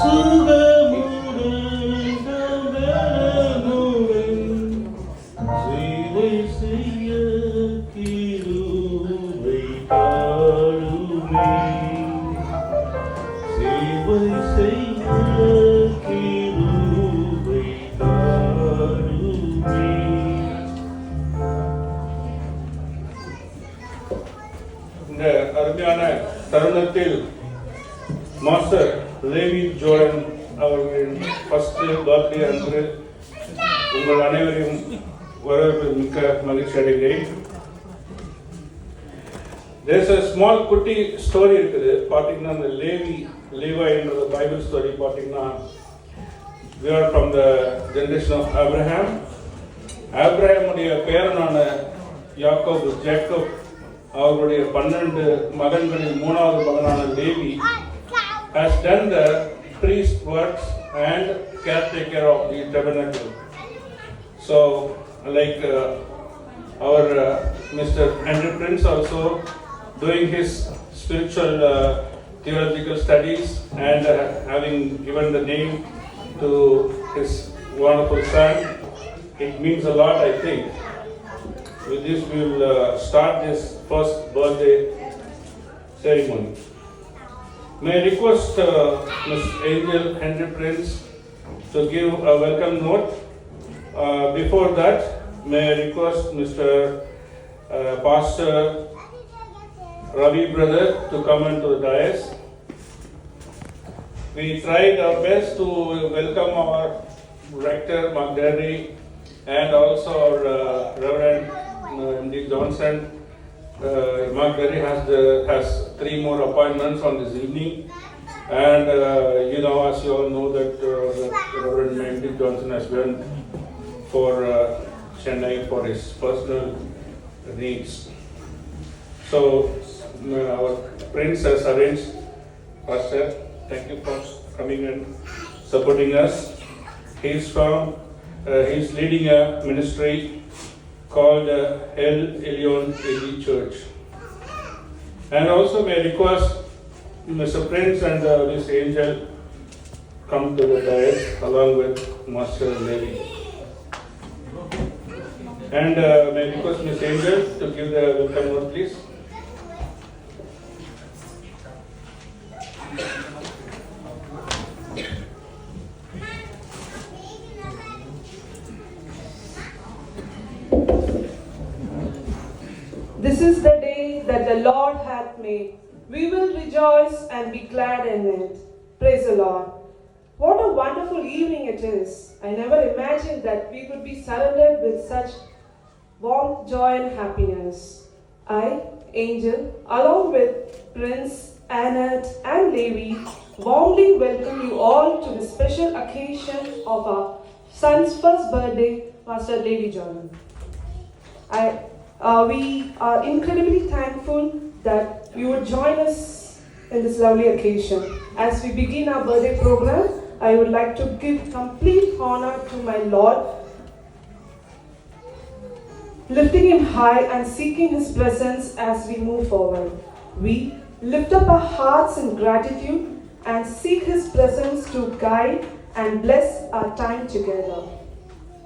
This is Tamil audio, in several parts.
இந்த அருமையான தருணத்தில் மாஸ்டர் லேவி ஜோர்டன் அவர்களின் ஃபர்ஸ்ட் பர்த்டே அன்று உங்கள் அனைவரையும் வரவேற்பு மிக்க மகிழ்ச்சி அடைகிறேன். There's a small குட்டி ஸ்டோரி இருக்குது. பார்த்தீங்கன்னா இந்த லேவின்ற பைபிள் ஸ்டோரி பார்த்தீங்கன்னா we are from the generation of Abraham. ஆபிரகாமுடைய பேரனான ஜேக்கப் அவருடைய 12 மகன்களில் 3வது மகனான Levi has done the priest works and caretaker of the tabernacle. So like our Mr. Andrew Prince also doing his spiritual theological studies and having given the name to his wonderful son. It means a lot, I think. With this we will start this first birthday ceremony. May I request Ms. Angel Henry Prince to give a welcome note. Before that, may I request Mr. Pastor Ravi brother to come into the dais. We tried our best to welcome our rector Mark Derry and also our Reverend M.D. Johnson. Mark Derry has 3 more appointments on this evening, and as you all know that Reverend M.D. Johnson has went for Chennai for his personal needs. So our Prince has arranged. Pastor, thank you for coming and supporting us. He's leading a ministry called El Elyon AG Church. And also may I request Mr. Prince and Ms. Angel come to the dais along with Master Levi. And may I request Ms. Angel to give the welcome word, please. This is the day that the Lord hath made. We will rejoice and be glad in it. Praise the Lord. What a wonderful evening it is. I never imagined that we would be surrounded with such warmth, joy and happiness. I, Angel, along with Prince, Annette and Levi, warmly welcome you all to the special occasion of our son's first birthday, Master Levi Jordan. We are incredibly thankful that you would join us in this lovely occasion. As we begin our birthday program, I would like to give complete honor to my Lord, lifting Him high and seeking His presence as we move forward. We lift up our hearts in gratitude and seek His presence to guide and bless our time together.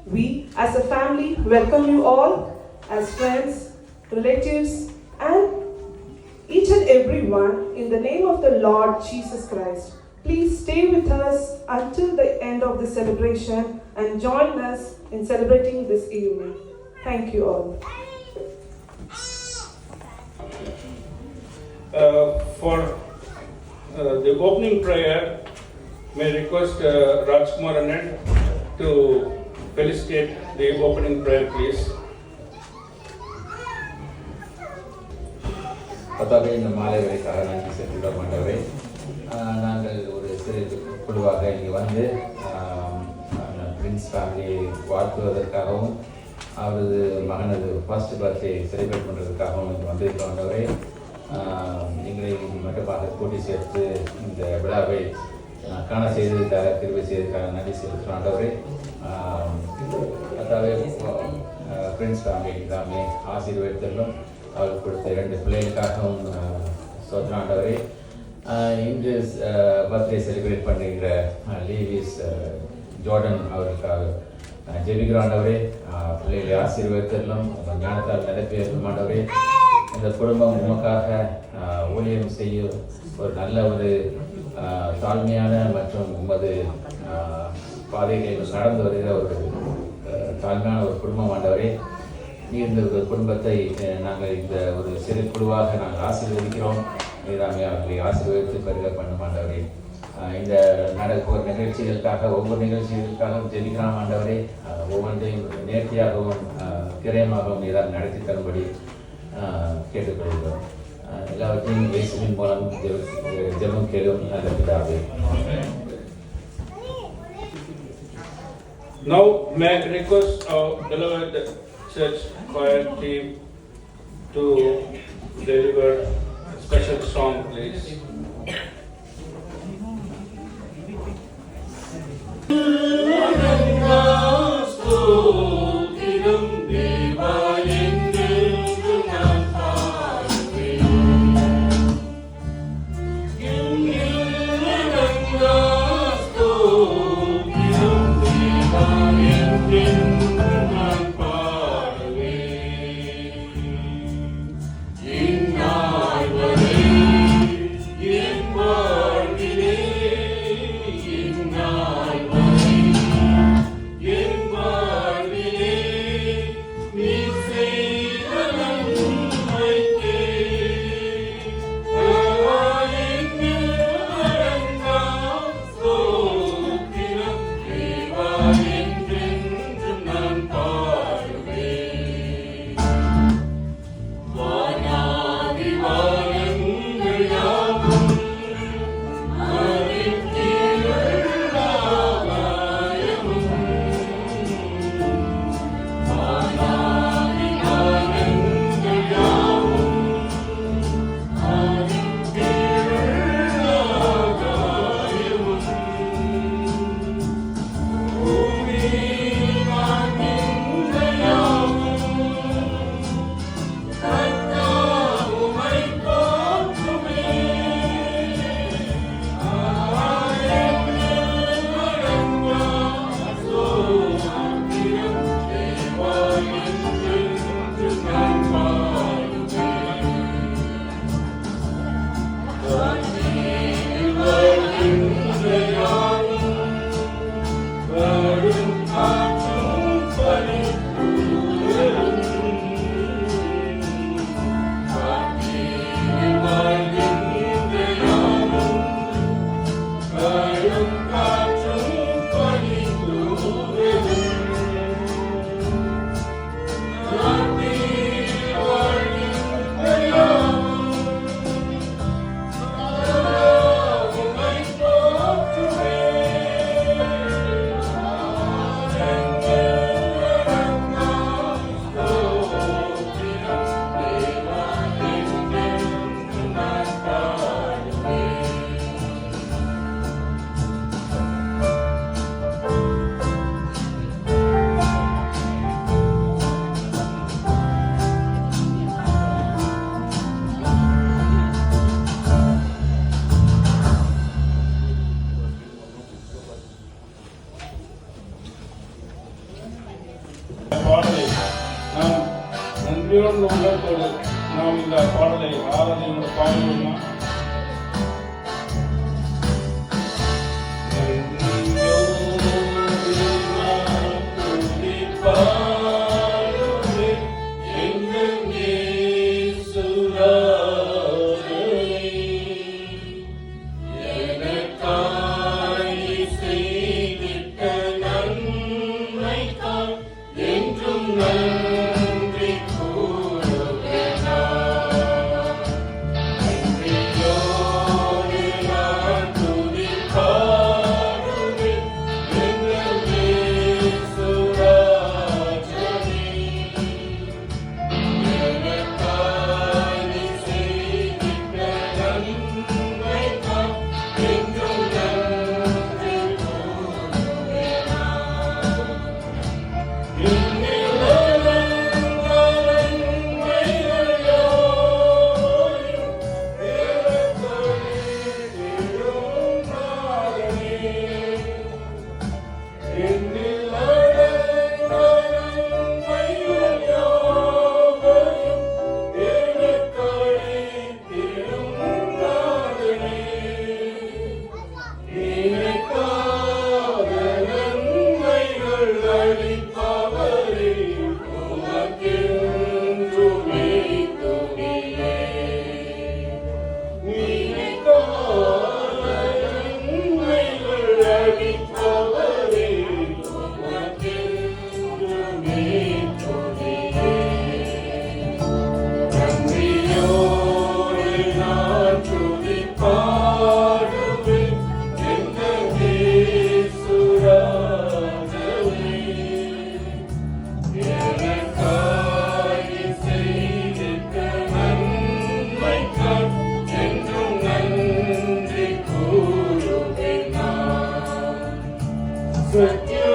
We, as a family, welcome you all as friends, relatives, and each and every one in the name of the Lord Jesus Christ. Please stay with us until the end of the celebration and join us in celebrating this evening. Thank you all. For the opening prayer, may I request Rajkumar Anand to felicitate the opening prayer, please. கர்த்தாவே, இந்த மாலை வேலைக்காக நன்றி செலுத்திட மாட்டவரே. நாங்கள் ஒரு சிறு குழுவாக இங்கே வந்து பிரின்ஸ் ஃபேமிலியை வாழ்த்துவதற்காகவும் அவரது மகனது ஃபர்ஸ்ட் பர்த்டே செலிப்ரேட் பண்ணுறதுக்காகவும் இங்கே வந்திருக்கிறவரே, எங்களை மட்டுமாக கூட்டி சேர்த்து இந்த விழாவை காண செய்ததுக்காக திருவை செய்ததுக்காக நன்றி செலுத்துகிறவரே. கர்த்தாவே, பிரின்ஸ் ஃபேமிலி எல்லாமே ஆசீர்வதித்தலும் அவர் கொடுத்த 2 பிள்ளைகளுக்காகவும் சோதனாண்டவரே. இன்று பர்த்டே செலிப்ரேட் பண்ணுகிற லீவிஸ் ஜோர்டன் அவருக்காக ஜெபிக்கிற ஆண்டவரே, பிள்ளைகளை ஆசீர்வதித்தலும் ஞானத்தால் நடப்பியலும் ஆண்டவரே, இந்த குடும்பம் உமக்காக ஊழியம் செய்ய ஒரு நல்ல ஒரு தாழ்மையான மற்றும் உமது பாதைகளில் நடந்து வருகிற ஒரு தாழ்மையான ஒரு குடும்பம் ஆண்டவரே. நீர் இந்த குடும்பத்தை நாங்கள் இந்த ஒரு சிறு குழுவாக நாங்கள் ஆசீர்வதிக்கிறோம். நீராமே அவர்களை ஆசீர்வதித்து பெருக பண்ணும் ஆண்டவரே. இந்த நடக்கிற நிகழ்ச்சிகளுக்காக ஒவ்வொரு நிகழ்ச்சிகளுக்காகவும் ஜெபிக்கிறோம் ஆண்டவரே. ஒவ்வொன்றையும் நேர்த்தியாகவும் கிரயமாகவும் நீரால் நடத்தி தரும்படி கேட்டுக்கொள்கிறோம். எல்லாவற்றையும் இயேசுவின் மூலம் ஜெபம் கேளும் நல்ல பிதாவே. Now may I request our beloved church choir team to deliver a special song, please. பாடலை நாம் நன்றியோடு உள்ளத்தோடு நாம் இந்த பாடலை ஆராதனையோட பாடுவோமா? நன்றி கூறுவேன். கிறிஸ்து.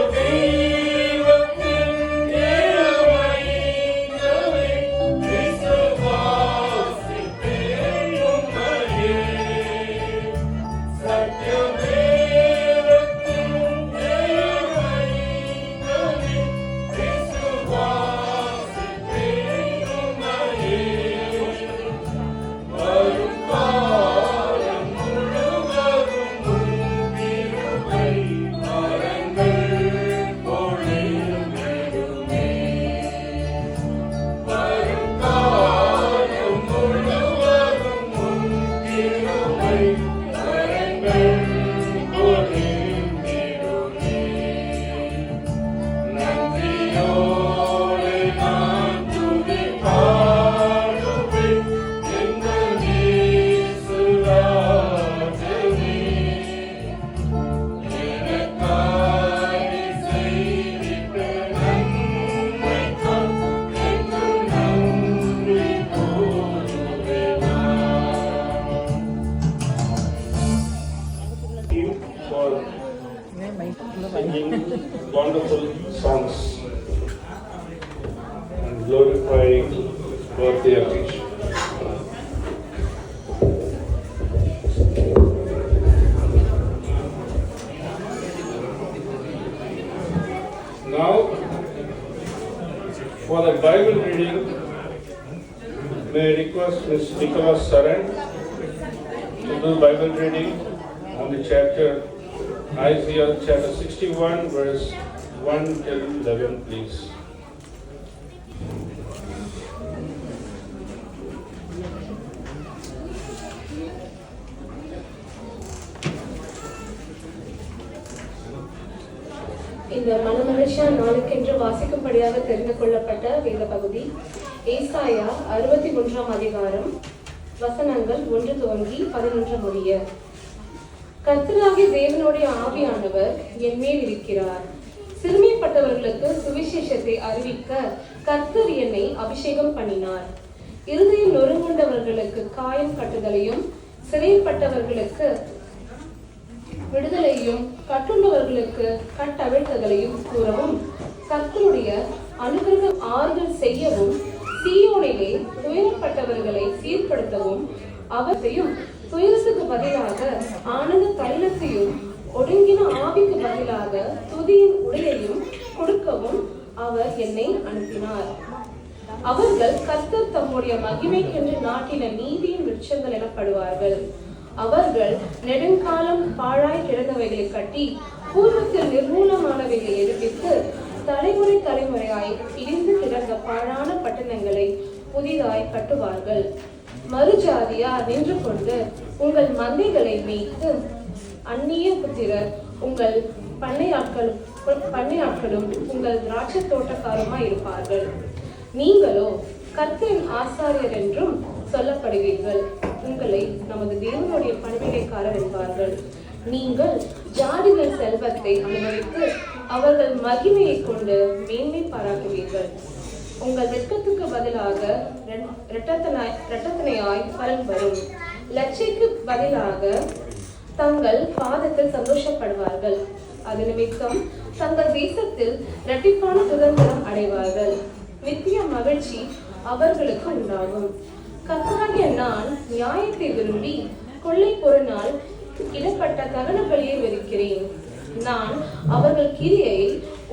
For singing wonderful songs and glorifying birthday occasion. Now, for the Bible reading, may I request Ms. Nicola Saran to do Bible reading on the chapter Isaiah chapter 61 verse 1 till 11, please. இந்த மனமகிழ்ச்சியா நாளுக்கென்று வாசிக்கும்படியாக தெரிந்து கொள்ளப்பட்ட வேத பகுதி ஏசாயா 63 அதிகாரம் வசனங்கள் 1 துவங்கி 11 முடிய. கர்த்தராகிய தேவனுடைய ஆவியானவர் என் மேல் இருக்கிறார். சிறுமைப்பட்டவர்களுக்கு சுவிசேஷத்தை அறிவிக்க கர்த்தர் என்னை அபிஷேகம் பண்ணினார். இருதயம் நொறுங்குண்டவர்களுக்கு காயம் கட்டுதலையும், சிறைப்பட்டவர்களுக்கு விடுதலையும், கட்டுண்டவர்களுக்கு கட்டவிழ்த்தலையும் கூறவும், கர்த்தருடைய அனுகிரக ஆறுதல் செய்யவும், சீயோனிலே துயரப்பட்டவர்களை சீர்படுத்தவும், அவரையும் துயரத்துக்கு பதிலாக ஆனந்த தைலத்தையும், ஒடுங்கின ஆவிக்கு பதிலாக துதியின் உடையையும் கொடுக்கவும் அவர் என்னை அனுப்பினார். அவர்கள் கர்த்தர் தம்முடைய மகிமைக்கென்று நாட்டின நீதியின் விருட்சங்கள் எனப்படுவார்கள். அவர்கள் நெடுங்காலம் பாழாய் கிடந்தவைகளை கட்டி, பூர்வத்தில் நிர்மூலமானவைகளை எடுப்பித்து, தலைமுறை தலைமுறையாய் இடிந்து கிடந்த பாழான பட்டணங்களை புதிதாய் கட்டுவார்கள். மறுஜாதியார் நின்று கொண்டு உங்கள் மந்தைகளை மேய்த்து, அந்நிய புத்திரர் உங்கள் பண்ணையாட்களும் உங்கள் திராட்சை தோட்டக்காரமாய் இருப்பார்கள். நீங்களோ கர்த்தரின் ஆசாரியர் என்றும் சொல்லப்படுவீர்கள். உங்களை நமது தேவனுடைய பணிவிடைக்காரர் என்பார்கள். நீங்கள் ஜாதிகள் செல்வத்தை அனுபவித்து அவர்கள் மகிமையை கொண்டு மேன்மை பாராட்டுவீர்கள். உங்கள் வெட்கத்துக்கு பதிலாக இரட்டத்தனையாய் பலன் வரும். லட்சைக்கு பதிலாக தங்கள் பாதத்தில் சந்தோஷப்படுவார்கள். அது நிமித்தம் தங்கள் தேசத்தில் இரட்டிப்பான சுதந்திரம் அடைவார்கள். நித்திய மகிழ்ச்சி அவர்களுக்கு உண்டாகும். கர்த்தராகிய நான் நியாயத்தை விரும்பி கொள்ளை பொருளால் இடப்பட்ட தகன பலியை வெறுக்கிறேன். நான் அவர்கள் கிரியை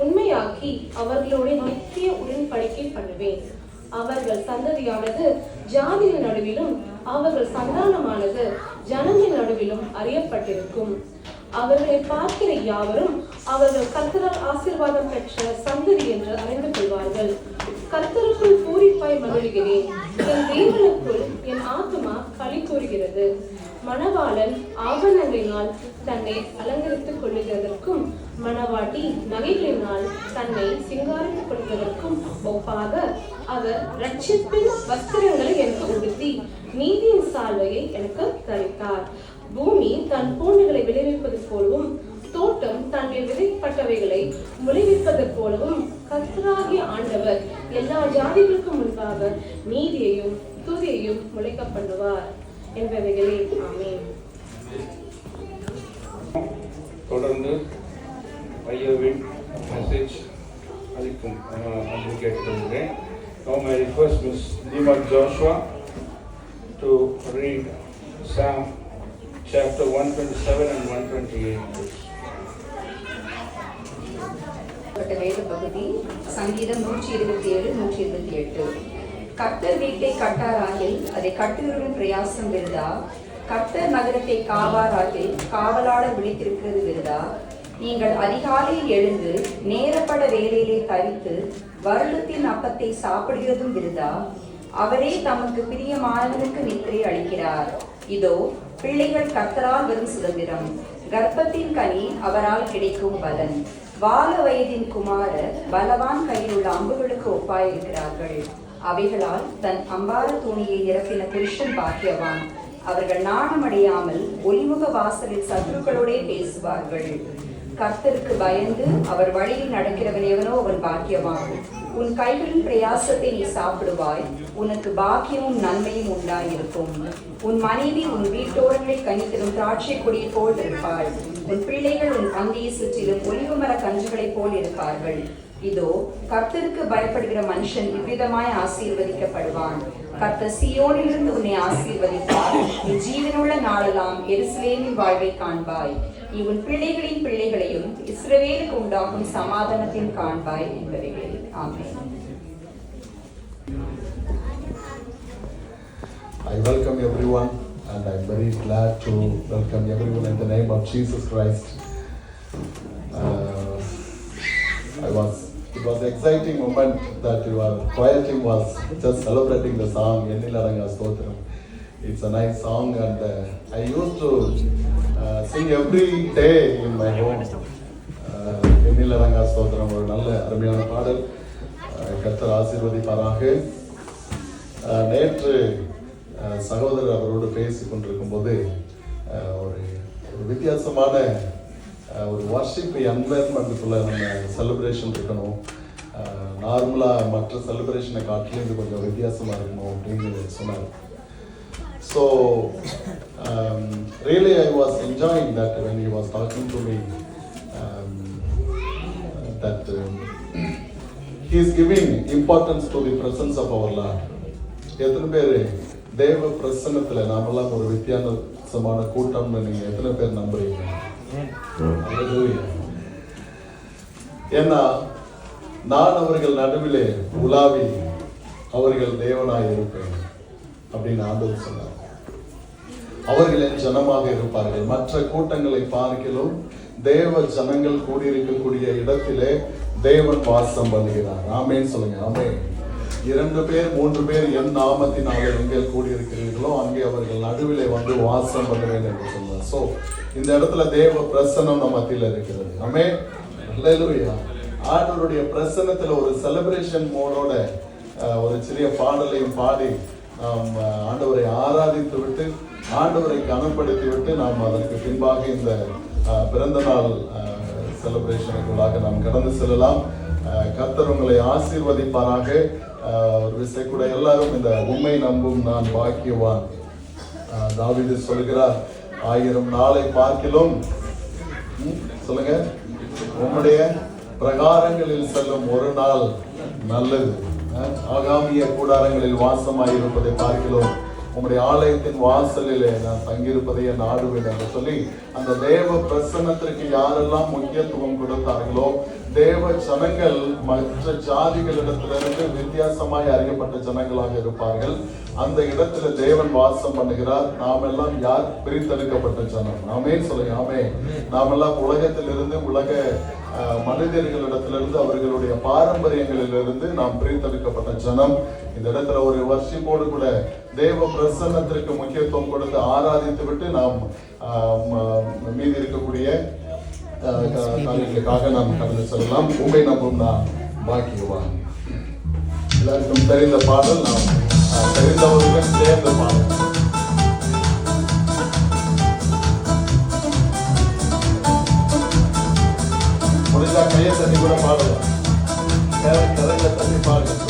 உண்மையாக்கி அவர்களுடைய நித்திய உடன்படிக்கை பண்ணுவேன். அவர்கள் சந்ததியானது ஜாதியின் நடுவிலும் அவர்கள் சந்தானமானது ஜனங்களின் நடுவிலும் அறியப்பட்டிருக்கும். அவர்களை பார்க்கிற யாவரும் அவர்கள் கர்த்தரால் ஆசீர்வாதம் பெற்ற சந்ததி என்று அறிந்து கொள்வார்கள். கர்த்தருக்குள் பூரிப்பாய் மகிழ்கிறேன். என் தேவனுக்குள் என் ஆத்மா களி கூறுகிறது. மணவாளன் ஆபரணங்களினால் தன்னை அலங்கரித்துக் கொள்ளுகிறதற்கும், மணவாட்டி நகைகளினால் தன்னை சிங்காரித்துக் கொள்வதற்கும் ஒப்பாக அவர் இரட்சிப்பின் வஸ்திரங்களை எனக்கு உடுத்தி நீதியின் சால்வையை எனக்கு தரித்தார். பூமி தன் பூண்டுகளை விளைவிப்பது போலவும், தோட்டம் தன்னில் விதைப்பட்டவைகளை விளைவிப்பது போலவும், கர்த்தராகிய ஆண்டவர் எல்லா ஜாதிகளுக்கும் முன்பாக நீதியையும் துதியையும் முளைக்க பண்ணுவார் என்பவைகளே. ஆமென். தொடர்ந்து ஐயாவின் மெசேஜ் அளிக்கும் அன்பு கேட்டுக்கொள்கிறேன். Now I request Ms. Nima Joshua to read Psalm chapter 127 and 128. வேத பகுதி சங்கீதம் 127 128. கர்த்தர் வீட்டை கட்டாராகில் அதை கட்டுகிறவரின் பிரயாசம் விருதா. கர்த்தர் நகரத்தை காவாராகில் காவலாளர் விழித்திருக்கிறது விருதா. நீங்கள் அதிகாலையில் எழுந்து நேரப்பட வேலையிலே தரித்து வருடத்தின் அப்பத்தை சாப்பிடுகிறதும் விருதா. அவரே தமக்கு பிரியமானவனுக்கு நித்திரை அளிக்கிறார். இதோ பிள்ளைகள் கர்த்தரால் வரும் சுதந்திரம், கர்ப்பத்தின் கனி அவரால் கிடைக்கும் பலன். வால வயதின் குமாரர் பலவான் கையில் உள்ள அம்புகளுக்கு ஒப்பாயிருக்கிறார்கள். அவைகளால் தன் அம்பார தூணியை நிரப்பின புருஷன் பாக்கியவான். அவர்கள் நாணமடையாமல் ஒளிமுக வாசலில் சத்துருக்களோடே பேசுவார்கள். கர்த்தருக்கு பயந்து அவர் வழியில் நடக்கிறவன் எவனோ அவன் பாக்கியவான். உன் கைகளின் பிரயாசத்தை நீ சாப்பிடுவாய், உனக்கு பாக்கியமும் நன்மையும் உண்டாயிருக்கும். உன் மனைவி உன் வீட்டோரங்களில் கனித்திடும் திராட்சை கொடியை போல் இருப்பாள். உன் பிள்ளைகள் உன் அங்கேயே சுற்றிலும் ஒலிவு மர கன்றுகளைப் போல் இருப்பார்கள். இதோ கர்த்தருக்கு பயப்படுகிற மனுஷன் இவ்விதமாய் ஆசீர்வதிக்கப்படுவான். கர்த்தர் சீயோனிலிருந்து உன்னை ஆசீர்வதிப்பார். நீ ஜீவனுள்ள நாளெல்லாம் எருசலேமின் வாழ்வை காண்பாய். நீ உன் பிள்ளைகளின் பிள்ளைகளையும் இஸ்ரவேலுக்கு உண்டாகும் சமாதானத்தின் காண்பாய் என்பவைகள். ஆமென். I welcome everyone, and I'm very glad to welcome everyone in the name of Jesus Christ. It was an exciting moment that your choir team was just celebrating the song Ennilladanga Stotram. It's a nice song, and I used to sing every day in my home. Ennilladanga Stotram ஒரு நல்ல அருமையான பாடல். கர்த்தர் ஆசீர்வதிப்பாராக. நேற்று சகோதரர் அவரோடு பேசி கொண்டிருக்கும் போது ஒரு வித்தியாசமான ஒரு வர்ஷிப் என்வைரன்மெண்ட்டுக்குள்ள நம்ம செலிப்ரேஷன் இருக்கணும். நார்மலாக மற்ற செலிப்ரேஷனை காட்டிலும் இது கொஞ்சம் வித்தியாசமாக இருக்கணும் அப்படின்னு சொன்னார். So really I was enjoying that when he was talking to me that he is giving importance to the presence of our Lord. எத்தனை பேர் தேவ பிரசன்னத்தில் நாமெல்லாம் ஒரு வித்தியாசமான கூட்டம்னு நீங்க எத்தனை பேர் நம்புறீங்க? ஏன்னா நான் அவர்கள் நடுவிலே உலாவி அவர்கள் தேவனாய் இருப்பேன் அப்படின்னு ஆண்டவர் சொன்னார். அவர்கள் என் ஜனமாக இருப்பார்கள். மற்ற கூட்டங்களை பார்க்கிலும் தேவ ஜனங்கள் கூடியிருக்கக்கூடிய இடத்திலே தேவன் வாசம் பண்ணுகிறார். ஆமென் சொல்லுங்க. ஆமென். 2 பேர் 3 பேர் என் நாமத்தினாலே எங்கே கூடியிருக்கிறீர்களோ அங்கே அவர்கள் நடுவிலே வந்து வாசம் பண்ணுவேன் என்று சொன்னார். ஸோ இந்த இடத்துல தேவ பிரசன்னம் நம்ம மத்தியில் இருக்கிறது. ஆமென். அல்லேலூயா. ஆண்டவருடைய பிரசன்னத்தில் ஒரு செலிப்ரேஷன் மோடோட ஒரு சிறிய பாடலையும் பாடி நாம் ஆண்டவரை ஆராதித்து விட்டு ஆண்டவரை கனப்படுத்தி விட்டு நாம் அதற்கு பின்பாக இந்த பிறந்த நாள் செலிப்ரேஷனுக்குள்ளாக நாம் கடந்து செல்லலாம். கர்த்தர் உங்களை ஆசீர்வதிப்பாராக. ஒரு விசை கூட எல்லாரும் இந்த உண்மை நம்பும் நான் பாக்கியவான். தாவீது சொல்கிறார், 1000 நாளை பார்க்கிலும் சொல்லுங்க, உம்முடைய பிரகாரங்களில் செல்லும் ஒரு நாள் நல்லது. ஆகாமிய கூடாரங்களில் வாசமாயிருப்பதை பார்க்கிறோம், உம்முடைய ஆலயத்தின் வாசலிலே நான் தங்கியிருப்பதையே நாடுவேன் என்று சொல்லி அந்த தேவ பிரசன்னத்திற்கு யாரெல்லாம் முக்கியத்துவம் கொடுத்தார்களோ தேவ ஜனங்கள் மற்ற ஜாதிகளிடத்திலிருந்து வித்தியாசமாய் அறியப்பட்ட ஜனங்களாக இருப்பார்கள். அந்த இடத்துல தேவன் வாசம் பண்ணுகிறார். நாம் எல்லாம் யார்? பிரித்தெடுக்கப்பட்ட ஜனம். ஆமென் சொல்லுங்க. ஆமென். நாம் எல்லாம் உலகத்திலிருந்து, உலக மனிதர்களிடத்திலிருந்து, அவர்களுடைய பாரம்பரியங்களிலிருந்து நாம் பிரித்தெடுக்கப்பட்ட ஜனம். இந்த இடத்துல ஒரு வர்ஷிப்போடு கூட தேவ பிரசன்னத்திற்கு முக்கியத்துவம் கொடுத்து ஆராதித்து விட்டு நாம் மீதி இருக்கக்கூடிய காரியங்களுக்காக நாம் கடந்து செல்லலாம். உண்மை நம்பும் நான் பாக்கியவான். எல்லாருக்கும் தெரிந்த பாடல், நாம் தெரிந்தவர்களுடன் சேர்ந்த பாடல். முடிஞ்சா கையை தண்ணி கூட பாடலாம். கரையில தண்ணி பாடுங்க.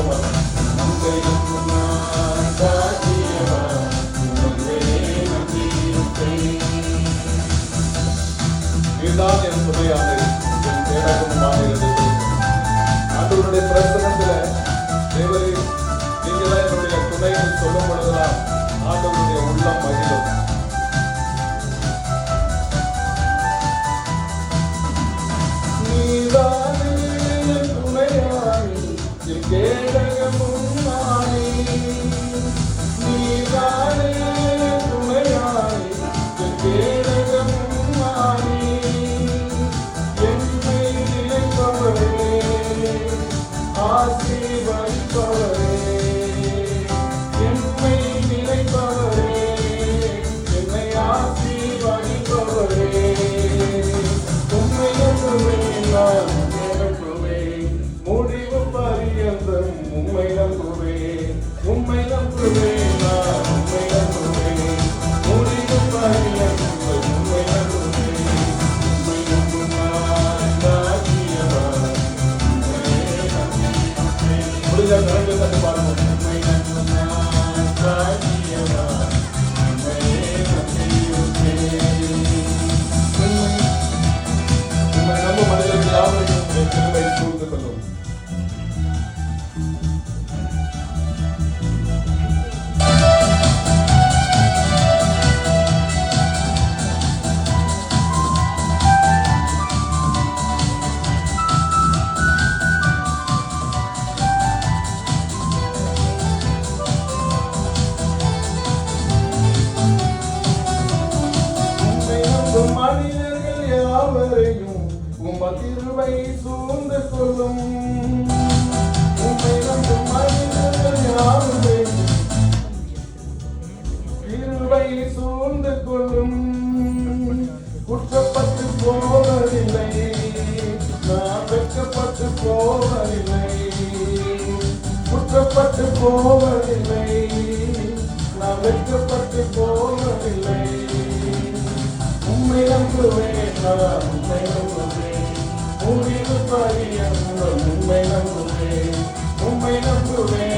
பாடுவோம். உம்மையிலும் நான் சாட்சியமாய் உம்மையே நம்பியிருப்பேன். இதுதான் என் துணையாக என் கேடகமாக இருந்தது. ஆண்டவருடைய பிரசனத்துல தேவரே நீங்களாம் என்னுடைய துணைன்னு சொல்லும் பொழுதுதான் ஆண்டவருடைய உள்ளம் மகிழும். நீதானே என் துணையாய் என் கேடகமும் நானே. நீதானே என் துணையாய் என் கேடகமும் நானே. என்னை நினைப்பவரே ஆசீர்வதிப்பவரே. என்னை நினைப்பவரே என்னை ஆசீர்வதிப்பவரே. உம்மை நம்புவேன் நான் நம்புவேன் முடிவு பரியந்தம் உம்மை நம்புவேன். உம்மை நம்புவேன் நான் உம்மை நம்புவேன் முடிவு பரியந்தம் உம்மை நம்புவேன். உம்மை நம்பும் நான் சாட்சியமாய் உம்மையே நம்பியிருப்பேன். முடிஞ்ச கரங்களை தட்டி பாடுவோம். உம்மை நம்பும் நான் சாட்சியமாய் உம்மையே நம்பியிருப்பேன். உம்மை நம்பும் மனிதர்கள் யாவரையும் என் கிருபை சூழ்ந்து கொள்ளும். உம்மை நம்பும் மனிதர்கள் யாவரையும் கிருபை சூழ்ந்து கொள்ளும். உம்மை நம்பும் மனிதர்கள் யாவரையும் கிருபை சூழ்ந்து கொள்ளும். குற்றப்பட்டு போவதில்லை நான் வெட்கப்பட்டு போவதில்லை. குற்றப்பட்டு போவதில்லை நான் வெட்கப்பட்டு போவதில்லை. உம்மை நம்புவேன் நான் உம்மை நம்புவேன் முடிவு பரியந்தம் உம்மை நம்புவேன். உம்மை நம்புவேன்